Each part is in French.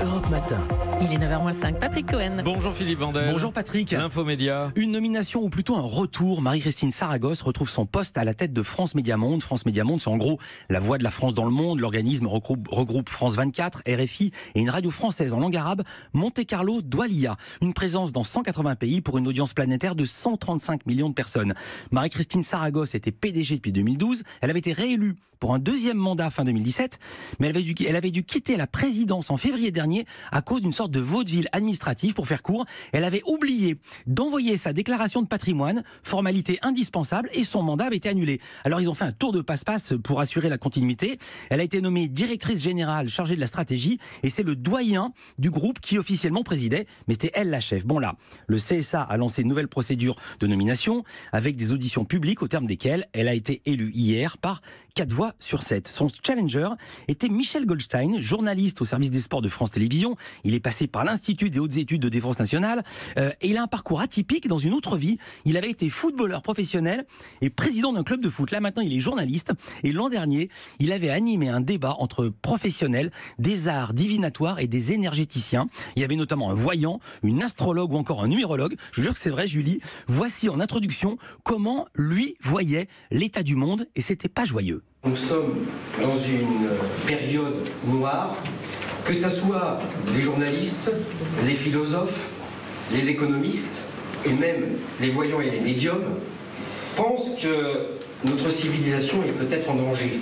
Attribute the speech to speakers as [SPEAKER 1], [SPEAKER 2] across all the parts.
[SPEAKER 1] Europe Matin.
[SPEAKER 2] Il est 9h05, Patrick Cohen.
[SPEAKER 3] Bonjour Philippe Vandel.
[SPEAKER 1] Bonjour Patrick.
[SPEAKER 3] L'infomédia.
[SPEAKER 1] Une nomination ou plutôt un retour. Marie-Christine Saragosse retrouve son poste à la tête de France Média Monde. France Média Monde, c'est en gros la voix de la France dans le monde. L'organisme regroupe France 24, RFI et une radio française en langue arabe, Monte Carlo Doualiya. Une présence dans 180 pays pour une audience planétaire de 135 millions de personnes. Marie-Christine Saragosse était PDG depuis 2012. Elle avait été réélue pour un deuxième mandat fin 2017, mais elle avait dû quitter la présidence en février dernier à cause d'une sorte de vaudeville administratif. Pour faire court, elle avait oublié d'envoyer sa déclaration de patrimoine, formalité indispensable, et son mandat avait été annulé. Alors ils ont fait un tour de passe-passe pour assurer la continuité. Elle a été nommée directrice générale chargée de la stratégie, et c'est le doyen du groupe qui officiellement présidait, mais c'était elle la chef. Bon là, le CSA a lancé une nouvelle procédure de nomination avec des auditions publiques au terme desquelles elle a été élue hier par 4 voix sur 7. Son challenger était Michel Goldstein, journaliste au service des sports de France Télévisions. Il est passé par l'Institut des hautes études de défense nationale et il a un parcours atypique. Dans une autre vie, il avait été footballeur professionnel et président d'un club de foot. Là maintenant, il est journaliste et l'an dernier, il avait animé un débat entre professionnels des arts divinatoires et des énergéticiens. Il y avait notamment un voyant, une astrologue ou encore un numérologue. Je vous jure que c'est vrai, Julie. Voici en introduction comment lui voyait l'état du monde et c'était pas joyeux.
[SPEAKER 4] Nous sommes dans une période noire, que ce soit les journalistes, les philosophes, les économistes et même les voyants et les médiums pensent que notre civilisation est peut-être en danger.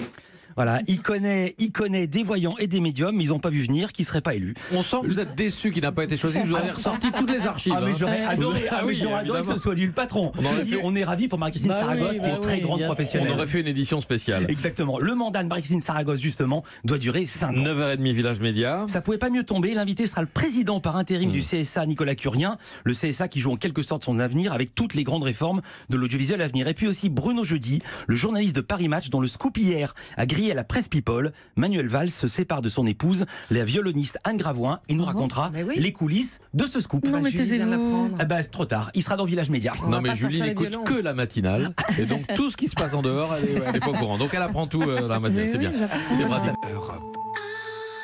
[SPEAKER 1] Voilà, il connaît des voyants et des médiums, mais ils n'ont pas vu venir, qui ne seraient pas élus.
[SPEAKER 3] On sent que vous êtes déçu qu'il n'a pas été choisi. Vous avez ressorti toutes les archives.
[SPEAKER 1] Ah, mais j'aurais adoré,
[SPEAKER 3] oui,
[SPEAKER 1] j'aurais adoré que ce soit lui le patron.
[SPEAKER 3] On
[SPEAKER 1] On est ravis pour Marie-Christine Saragosse, qui est très grande professionnelle.
[SPEAKER 3] On aurait fait une édition spéciale.
[SPEAKER 1] Exactement. Le mandat de Marie-Christine Saragosse, justement, doit durer 5 ans.
[SPEAKER 3] 9h30 Village Média.
[SPEAKER 1] Ça pouvait pas mieux tomber. L'invité sera le président par intérim du CSA, Nicolas Curien. Le CSA qui joue en quelque sorte son avenir avec toutes les grandes réformes de l'audiovisuel à venir. Et puis aussi Bruno Jeudi, le journaliste de Paris Match, dont le scoop hier a grillé à la presse People. Manuel Valls se sépare de son épouse, la violoniste Anne Gravoin. Il nous racontera les coulisses de ce scoop.
[SPEAKER 2] Non, mais taisez-vous.
[SPEAKER 1] Ah bah, c'est trop tard. Il sera dans Village Média.
[SPEAKER 3] Non, mais Julie n'écoute que la matinale. Et donc tout ce qui se passe en dehors, elle n'est pas au courant. Donc elle apprend tout la matinale. C'est bien. C'est pratique.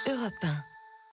[SPEAKER 5] Europe 1.